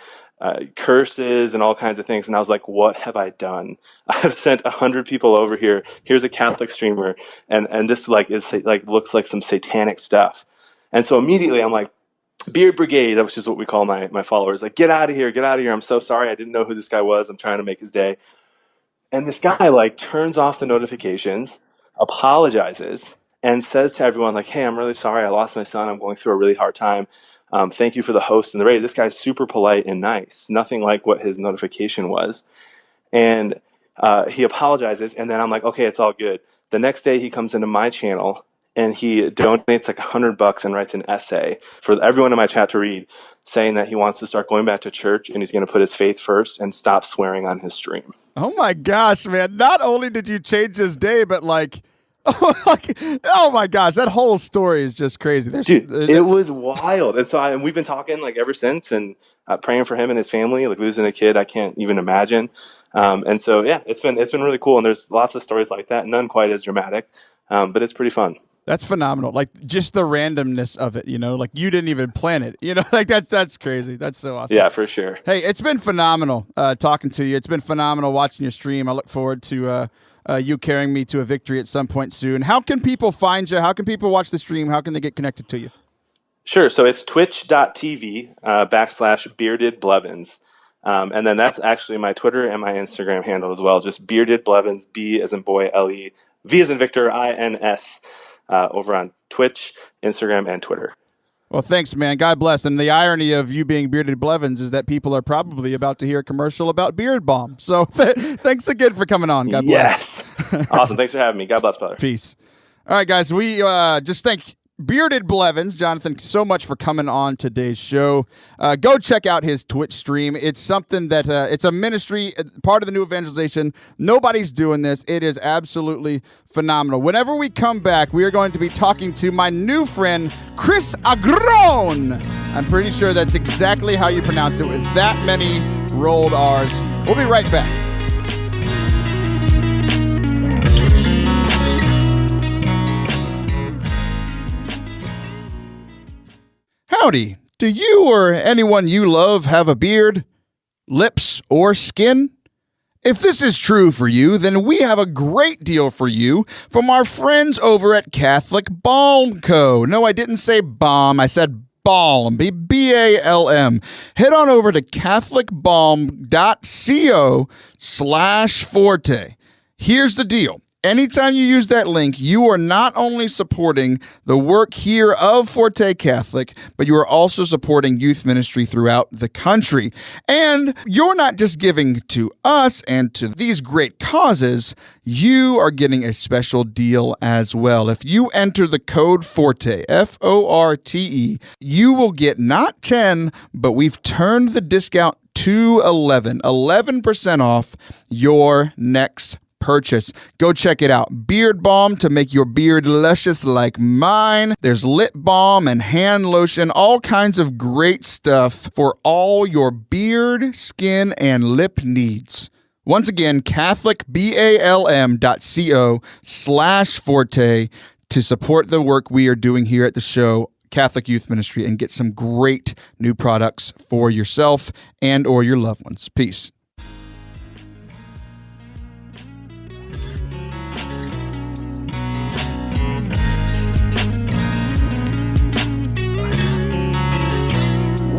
curses and all kinds of things. And I was like, what have I done? I have sent 100 people over here. Here's a Catholic streamer. And this looks like some satanic stuff. And so immediately I'm like, Beard Brigade, that was just what we call my followers. Like, get out of here. I'm so sorry. I didn't know who this guy was. I'm trying to make his day. And this guy like turns off the notifications, apologizes, and says to everyone, like, "Hey, I'm really sorry. I lost my son. I'm going through a really hard time. Thank you for the host and the raid." This guy's super polite and nice, nothing like what his notification was. And he apologizes, and then I'm like, okay, it's all good. The next day he comes into my channel and he donates like $100 and writes an essay for everyone in my chat to read, saying that he wants to start going back to church and he's going to put his faith first and stop swearing on his stream. Oh my gosh, man. Not only did you change his day, but like, oh my gosh, that whole story is just crazy. It was wild. And so we've been talking like ever since, and praying for him and his family. Like, losing a kid, I can't even imagine. And so, yeah, it's been really cool. And there's lots of stories like that, none quite as dramatic, but it's pretty fun. That's phenomenal. Like just the randomness of it, like you didn't even plan it, like that's crazy. That's so awesome. Yeah, for sure. Hey, it's been phenomenal talking to you. It's been phenomenal watching your stream. I look forward to you carrying me to a victory at some point soon. How can people find you? How can people watch the stream? How can they get connected to you? Sure. So it's twitch.tv /bearded Blevins. And then that's actually my Twitter and my Instagram handle as well. Just bearded Blevins, B as in boy, L-E, V as in Victor, I-N-S, over on Twitch, Instagram, and Twitter. Well, thanks, man. God bless. And the irony of you being bearded Blevins is that people are probably about to hear a commercial about beard balm. So thanks again for coming on. God bless. Yes. Awesome. Thanks for having me. God bless, brother. Peace. All right, guys. We just thank Bearded Blevins, Jonathan, so much for coming on today's show. Go check out his Twitch stream. It's something that it's a ministry, part of the new evangelization. Nobody's doing this. It is absolutely phenomenal. Whenever we come back, we are going to be talking to my new friend, Chris Agron. I'm pretty sure that's exactly how you pronounce it with that many rolled R's. We'll be right back. Howdy. Do you or anyone you love have a beard, lips, or skin? If this is true for you, then we have a great deal for you from our friends over at Catholic Balm Co. No, I didn't say bomb. I said balm. B-A-L-M. Head on over to catholicbalm.co/forte. Here's the deal. Anytime you use that link, you are not only supporting the work here of Forte Catholic, but you are also supporting youth ministry throughout the country. And you're not just giving to us and to these great causes, you are getting a special deal as well. If you enter the code FORTE, F-O-R-T-E, you will get not 10, but we've turned the discount to 11% off your next purchase. Go check it out. Beard balm to make your beard luscious like mine. There's lip balm and hand lotion, all kinds of great stuff for all your beard, skin, and lip needs. Once again, catholicbalm.co/forte to support the work we are doing here at the show, Catholic Youth Ministry, and get some great new products for yourself and or your loved ones. Peace.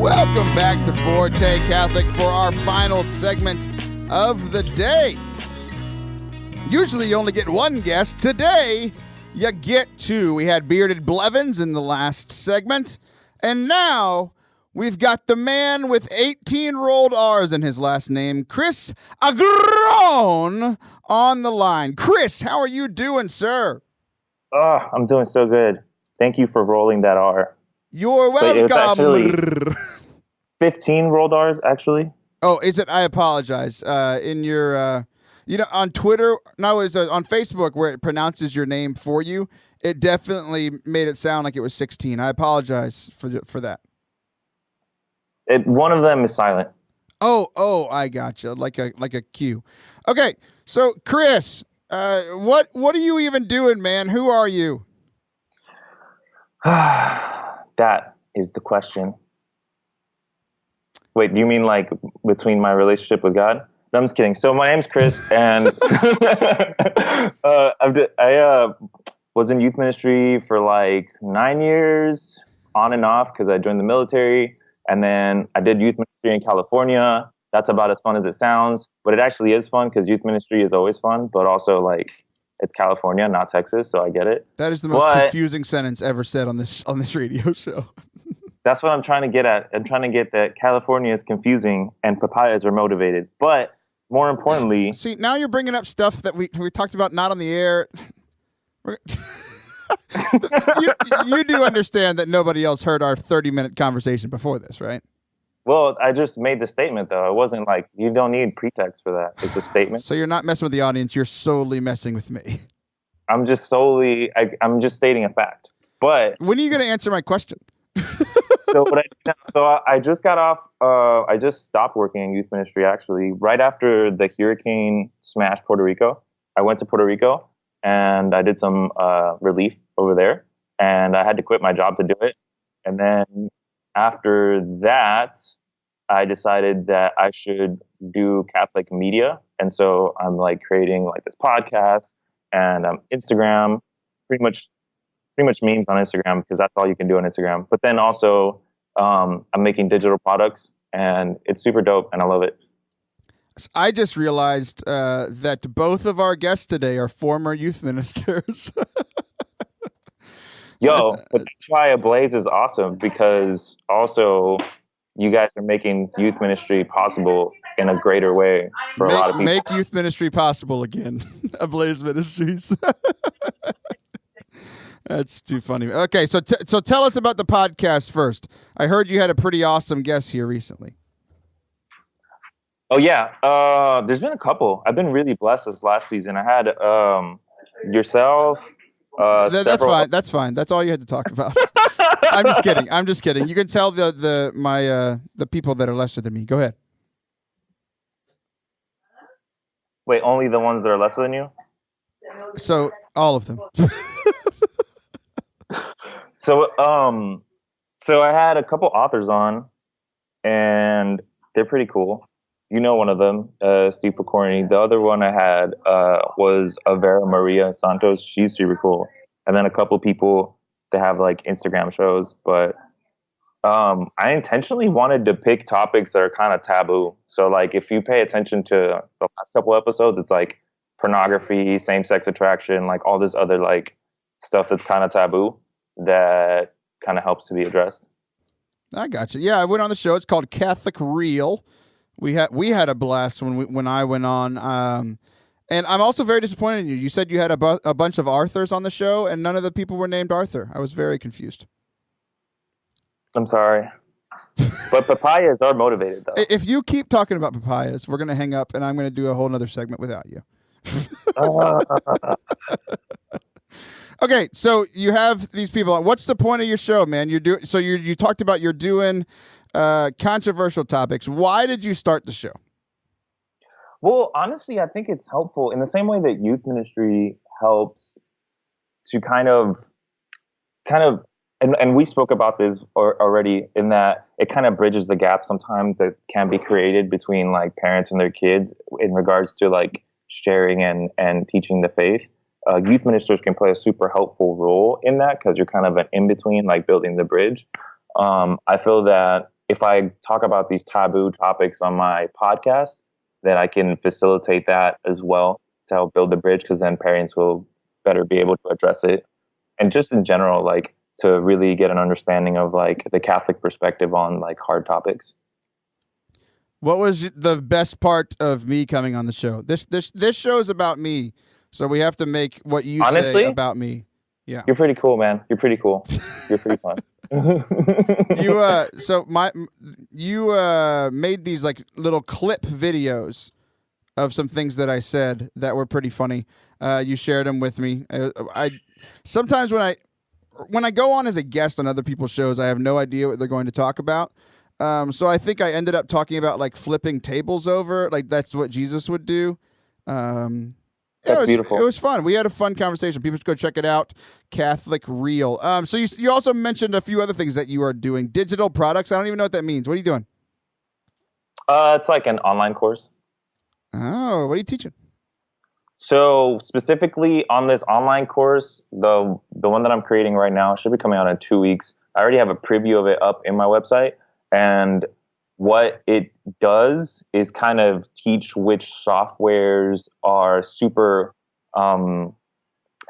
Welcome back to Forte Catholic for our final segment of the day. Usually you only get one guest. Today, you get two. We had Bearded Blevins in the last segment, and now we've got the man with 18 rolled R's in his last name, Chris Agron, on the line. Chris, how are you doing, sir? Oh, I'm doing so good. Thank you for rolling that R. You're welcome. Wait, it was actually 15 rolled R's, actually. Oh, is it? I apologize. In your, on Twitter, no, it's on Facebook where it pronounces your name for you. It definitely made it sound like it was 16. I apologize for that. One of them is silent. Oh, I gotcha. Like a Q. Okay, so Chris, what are you even doing, man? Who are you? That is the question. Wait, do you mean like between my relationship with God? No, I'm just kidding. So my name's Chris, and I was in youth ministry for like 9 years, on and off, because I joined the military, and then I did youth ministry in California. That's about as fun as it sounds, but it actually is fun because youth ministry is always fun, but also like it's California, not Texas, so I get it. That is the most confusing sentence ever said on this radio show. That's what I'm trying to get at. I'm trying to get that California is confusing and papayas are motivated. But more importantly... See, now you're bringing up stuff that we talked about not on the air. You do understand that nobody else heard our 30-minute conversation before this, right? Well, I just made the statement, though. It wasn't like, you don't need pretext for that. It's a statement. So you're not messing with the audience. You're solely messing with me. I'm just stating a fact. But when are you going to answer my question? I just got off. I just stopped working in youth ministry, actually, right after the hurricane smashed Puerto Rico. I went to Puerto Rico, and I did some relief over there, and I had to quit my job to do it. And then after that, I decided that I should do Catholic media, and so I'm like creating like this podcast and Instagram, pretty much memes on Instagram because that's all you can do on Instagram. But then also, I'm making digital products, and it's super dope, and I love it. I just realized that both of our guests today are former youth ministers. Yo, but that's why Ablaze is awesome, because also you guys are making youth ministry possible in a greater way for a lot of people. Make youth ministry possible again. Ablaze Ministries. That's too funny. Okay, so tell us about the podcast first. I heard you had a pretty awesome guest here recently. Oh yeah, there's been a couple. I've been really blessed this last season. I had yourself. That's fine. That's fine. That's all you had to talk about. I'm just kidding. You can tell the people that are lesser than me. Go ahead. Wait, only the ones that are lesser than you? So all of them. So I had a couple authors on, and they're pretty cool. You know one of them, Steve Picorni. The other one I had was Vera Maria Santos. She's super cool. And then a couple people that have like Instagram shows. But I intentionally wanted to pick topics that are kind of taboo. So like if you pay attention to the last couple episodes, it's like pornography, same-sex attraction, like all this other like stuff that's kind of taboo that kind of helps to be addressed. I got you. Yeah, I went on the show. It's called Catholic Real. We had a blast when I went on, and I'm also very disappointed in you. You said you had a bunch of Arthurs on the show, and none of the people were named Arthur. I was very confused. I'm sorry, but papayas are motivated though. If you keep talking about papayas, we're gonna hang up, and I'm gonna do a whole nother segment without you. Okay, so you have these people. What's the point of your show, man? You talked about you're doing controversial topics. Why did you start the show? Well, honestly, I think it's helpful in the same way that youth ministry helps to kind of, and we spoke about this already, in that it kind of bridges the gap sometimes that can be created between like parents and their kids in regards to like sharing and teaching the faith. Youth ministers can play a super helpful role in that because you're kind of an in-between, like building the bridge. I feel that if I talk about these taboo topics on my podcast, then I can facilitate that as well to help build the bridge, because then parents will better be able to address it. And just in general, like to really get an understanding of like the Catholic perspective on like hard topics. What was the best part of me coming on the show? This show is about me, so we have to make what you say about me. Yeah, you're pretty cool, man. You're pretty cool. You're pretty fun. You made these like little clip videos of some things that I said that were pretty funny. You shared them with me. I sometimes when I go on as a guest on other people's shows, I have no idea what they're going to talk about. So I think I ended up talking about like flipping tables over, like that's what Jesus would do. That's beautiful. It was fun. We had a fun conversation. People should go check it out. Catholic Real. So you also mentioned a few other things that you are doing. Digital products. I don't even know what that means. What are you doing? It's like an online course. Oh, what are you teaching? So specifically on this online course, the one that I'm creating right now should be coming out in 2 weeks. I already have a preview of it up in my website, and what it does is kind of teach which softwares are super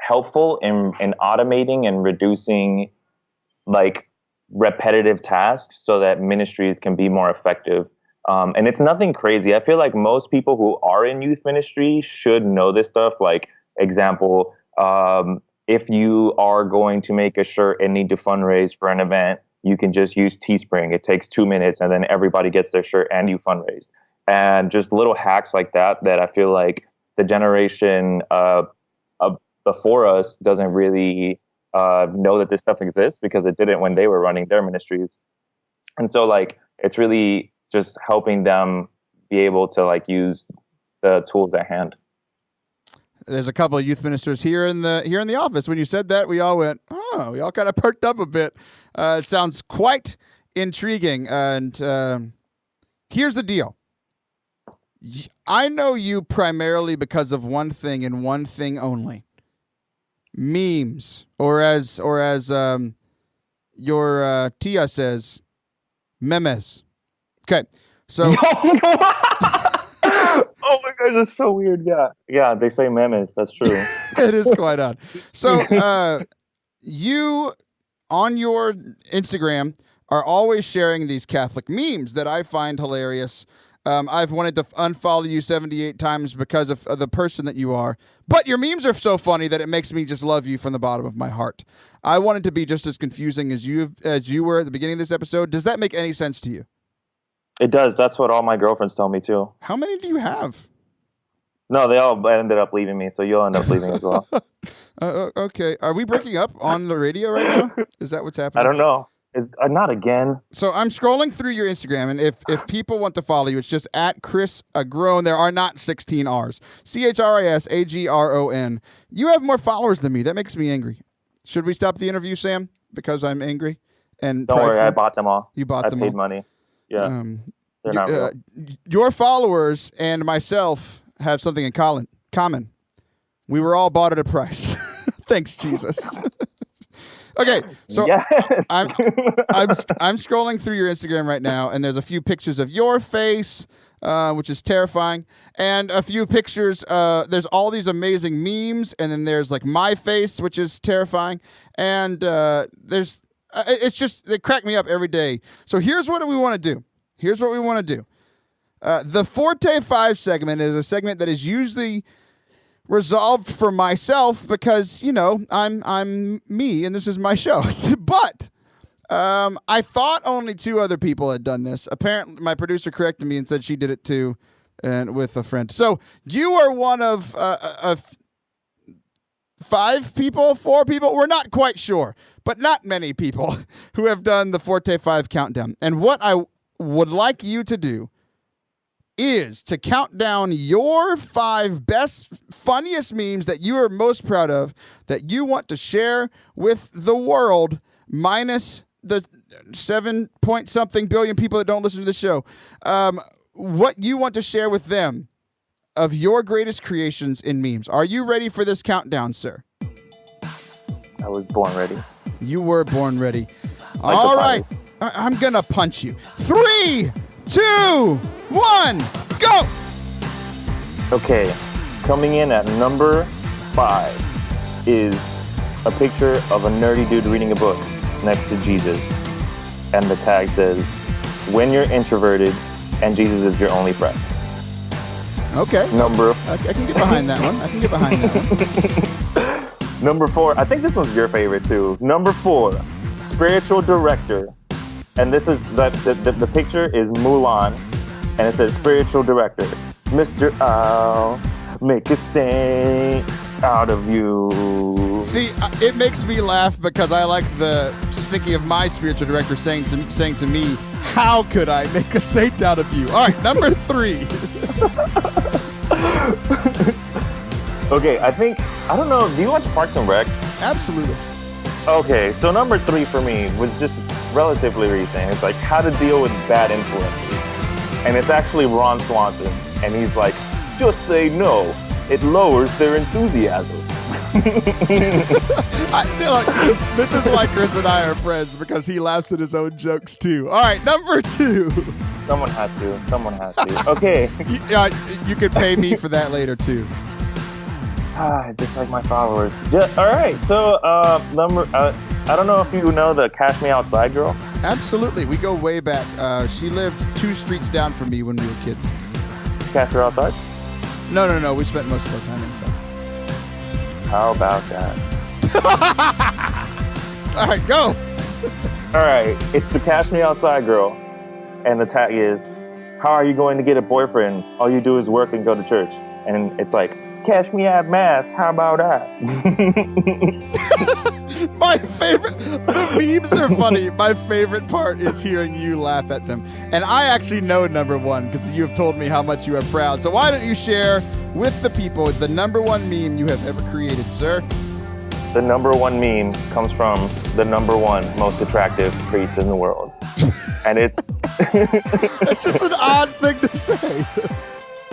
helpful in automating and reducing like repetitive tasks so that ministries can be more effective. And it's nothing crazy. I feel like most people who are in youth ministry should know this stuff. Like, example, if you are going to make a shirt and need to fundraise for an event, you can just use Teespring. It takes 2 minutes and then everybody gets their shirt and you fundraised. And just little hacks like that I feel like the generation before us doesn't really know that this stuff exists because it didn't when they were running their ministries. And so like, it's really just helping them be able to like use the tools at hand. There's a couple of youth ministers here in the office. When you said that, we all went, oh, we all kind of perked up a bit. It sounds quite intriguing. And here's the deal. I know you primarily because of one thing and one thing only. Memes, or as your Tia says, memes. Okay, so Oh my gosh, that's so weird. Yeah, they say memes. That's true. it is quite odd. So you on your Instagram are always sharing these Catholic memes that I find hilarious. I've wanted to unfollow you 78 times because of the person that you are. But your memes are so funny that it makes me just love you from the bottom of my heart. I wanted to be just as confusing as you were at the beginning of this episode. Does that make any sense to you? It does. That's what all my girlfriends tell me too. How many do you have? No, they all ended up leaving me, so you'll end up leaving as well. Okay. Are we breaking up on the radio right now? Is that what's happening? I don't know. Not again. So I'm scrolling through your Instagram, and if people want to follow you, it's just at Chris Agron. There are not 16 R's. ChrisAgron. You have more followers than me. That makes me angry. Should we stop the interview, Sam? Because I'm angry? And don't worry, I bought them all. You bought them all? I paid money. Yeah. They're not real. Your followers and myself have something in common. We were all bought at a price. Thanks, Jesus. Okay, so yes. I'm scrolling through your Instagram right now, and there's a few pictures of your face, which is terrifying, and a few pictures. There's all these amazing memes, and then there's like my face, which is terrifying, and there's it's just they crack me up every day. So here's what we want to do. The Forte 5 segment is a segment that is usually resolved for myself because, you know, I'm me and this is my show. But I thought only 2 other people had done this. Apparently, my producer corrected me and said she did it too, and with a friend. So you are one of 5 people, 4 people. We're not quite sure, but not many people who have done the Forte 5 countdown. And what I would like you to do is to count down your 5 best, funniest memes that you are most proud of, that you want to share with the world, minus the 7-point-something billion people that don't listen to the show. What you want to share with them of your greatest creations in memes. Are you ready for this countdown, sir? I was born ready. You were born ready. Like all right. I'm going to punch you. 3, 2, 1, go! Okay, coming in at number 5 is a picture of a nerdy dude reading a book next to Jesus. And the tag says, when you're introverted and Jesus is your only friend. Okay. I can get behind that one. Number 4, I think this one's your favorite too. Number 4, spiritual director. And this is the picture is Mulan, and it says spiritual director. Mr. I'll make a saint out of you. See, it makes me laugh because I like thinking of my spiritual director saying to me, how could I make a saint out of you? All right, number 3. Okay, I don't know, do you watch Parks and Rec? Absolutely. Okay, so number 3 for me was just relatively recent. It's like how to deal with bad influences. And it's actually Ron Swanson. And he's like, just say no. It lowers their enthusiasm. I feel like this is why Chris and I are friends, because he laughs at his own jokes too. All right, number 2. Someone has to. Okay. You could pay me for that later too. Just like my followers. All right, so I don't know if you know the Cash Me Outside girl. Absolutely, we go way back. She lived 2 streets down from me when we were kids. Cash her outside? No. We spent most of our time inside. How about that? All right, go. All right, it's the Cash Me Outside girl, and the tag is, how are you going to get a boyfriend? All you do is work and go to church. And it's like, cash me at mass, how about that? My favorite, the memes are funny. My favorite part is hearing you laugh at them. And I actually know number 1 because you have told me how much you are proud. So why don't you share with the people the number one meme you have ever created, sir. The number one meme comes from the number one most attractive priest in the world. And it's... It's just an odd thing to say.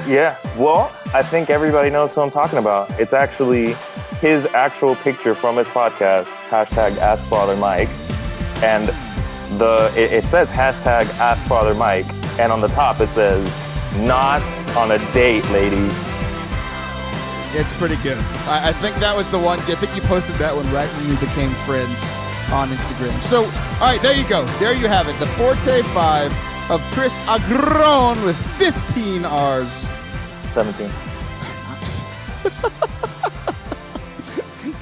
Yeah, well, I think everybody knows who I'm talking about. It's actually his actual picture from his podcast, hashtag Ask Father Mike. And it says hashtag Ask Father Mike. And on the top it says, not on a date, ladies. It's pretty good. I think that was the one. I think you posted that one right when we became friends on Instagram. So, all right, there you go. There you have it. The Forte 5 of Chris Agron with 15 R's. 17.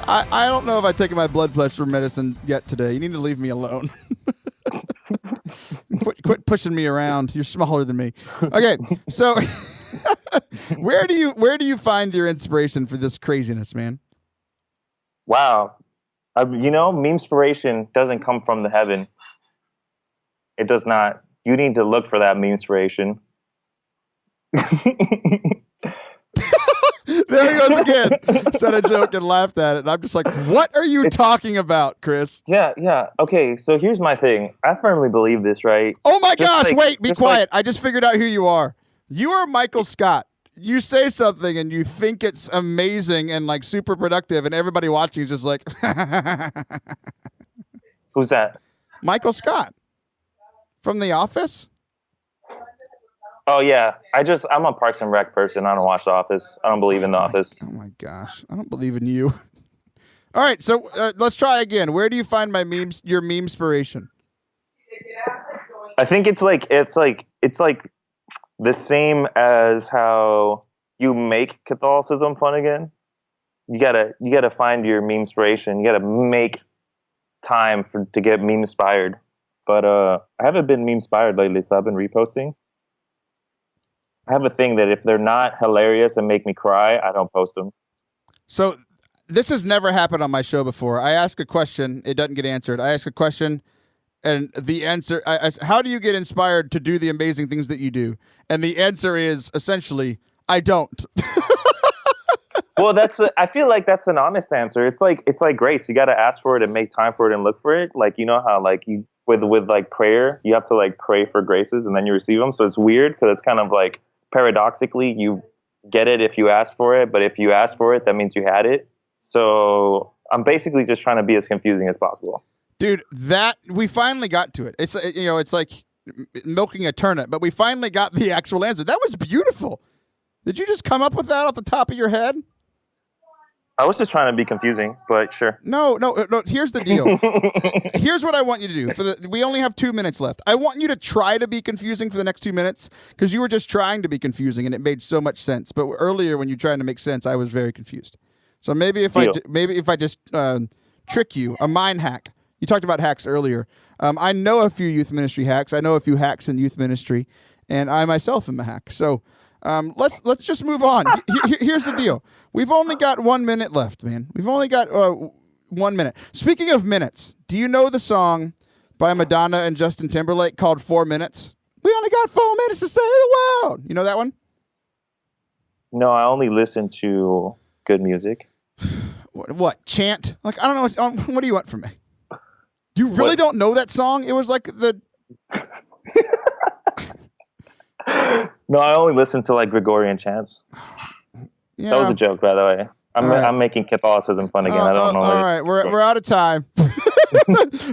I don't know if I've taken my blood pressure medicine yet today. You need to leave me alone. Quit pushing me around. You're smaller than me. Okay, so where do you find your inspiration for this craziness, man? Wow. Meme-spiration doesn't come from the heaven. It does not. You need to look for that meme-spiration. There he goes again. Said a joke and laughed at it. And I'm just like, what are you talking about, Chris? Yeah. Okay, so here's my thing. I firmly believe this, right? Oh my gosh, wait, be quiet. I just figured out who you are. You are Michael Scott. You say something and you think it's amazing and like super productive, and everybody watching is just like, Who's that? Michael Scott from The Office. Oh yeah, I'm a Parks and Rec person. I don't watch The Office. I don't believe in The Office. Oh my gosh, I don't believe in you. All right, so let's try again. Where do you find your meme inspiration? I think it's like the same as how you make Catholicism fun again. You gotta find your meme inspiration. You gotta make time to get meme inspired. But I haven't been meme inspired lately, so I've been reposting. I have a thing that if they're not hilarious and make me cry, I don't post them. So this has never happened on my show before. I ask a question, it doesn't get answered. I ask a question, and the answer, how do you get inspired to do the amazing things that you do? And the answer is essentially, I don't. Well, I feel like that's an honest answer. It's like grace. You got to ask for it and make time for it and look for it. Like, you know how like you with like prayer, you have to like pray for graces and then you receive them. So it's weird because it's kind of like paradoxically you get it if you ask for it, but if you ask for it, that means you had it. So I'm basically just trying to be as confusing as possible. Dude, that we finally got to it. It's it's like milking a turnip, but we finally got the actual answer. That was beautiful. Did you just come up with that off the top of your head? I was just trying to be confusing, but sure. No. Here's the deal. Here's what I want you to do. We only have 2 minutes left. I want you to try to be confusing for the next 2 minutes because you were just trying to be confusing and it made so much sense. But earlier, when you were trying to make sense, I was very confused. So maybe if I just trick you, a mind hack. You talked about hacks earlier. I know a few youth ministry hacks. I know a few hacks in youth ministry, and I myself am a hack. So let's just move on. Here's the deal. We've only got 1 minute left, man. We've only got 1 minute. Speaking of minutes, do you know the song by Madonna and Justin Timberlake called 4 Minutes? We only got 4 minutes to save the world. You know that one? No, I only listen to good music. What? Chant? Like, I don't know. What do you want from me? You really don't know that song? It was like the... No, I only listen to like Gregorian chants. Yeah. That was a joke, by the way. I'm making Catholicism fun again. I don't know. All right, we're out of time.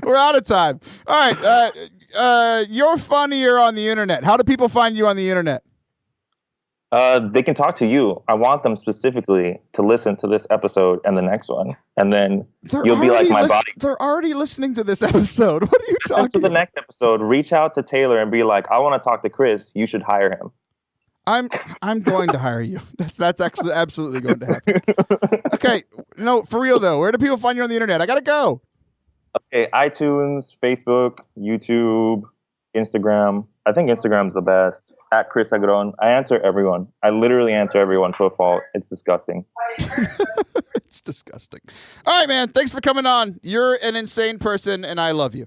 We're out of time. All right, you're funnier on the internet. How do people find you on the internet? They can talk to you. I want them specifically to listen to this episode and the next one, and then you'll be like my body. They're already listening to this episode. What are you talking about? To the next episode, reach out to Taylor and be like, I want to talk to Chris. You should hire him. I'm going to hire you. That's actually absolutely going to happen. Okay, no, for real though. Where do people find you on the internet? I gotta go. Okay, iTunes, Facebook, YouTube, Instagram. I think Instagram's the best. At Chris Agron. I answer everyone. I literally answer everyone to a fault. It's disgusting. It's disgusting. All right, man. Thanks for coming on. You're an insane person, and I love you.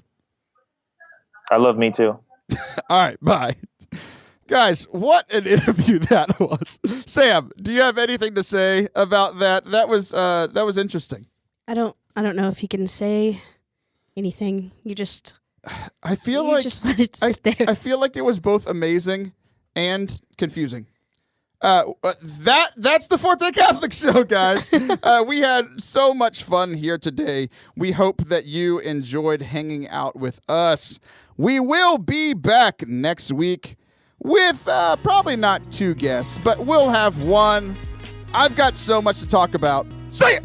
I love me too. All right, bye. Guys, what an interview that was. Sam, do you have anything to say about that? That was interesting. I don't know if you can say anything. I feel like just let it sit there. I feel like it was both amazing and confusing. That's the Forte Catholic show, guys. We had so much fun here today. We hope that you enjoyed hanging out with us. We will be back next week with probably not 2 guests, but we'll have one. I've got so much to talk about. See ya!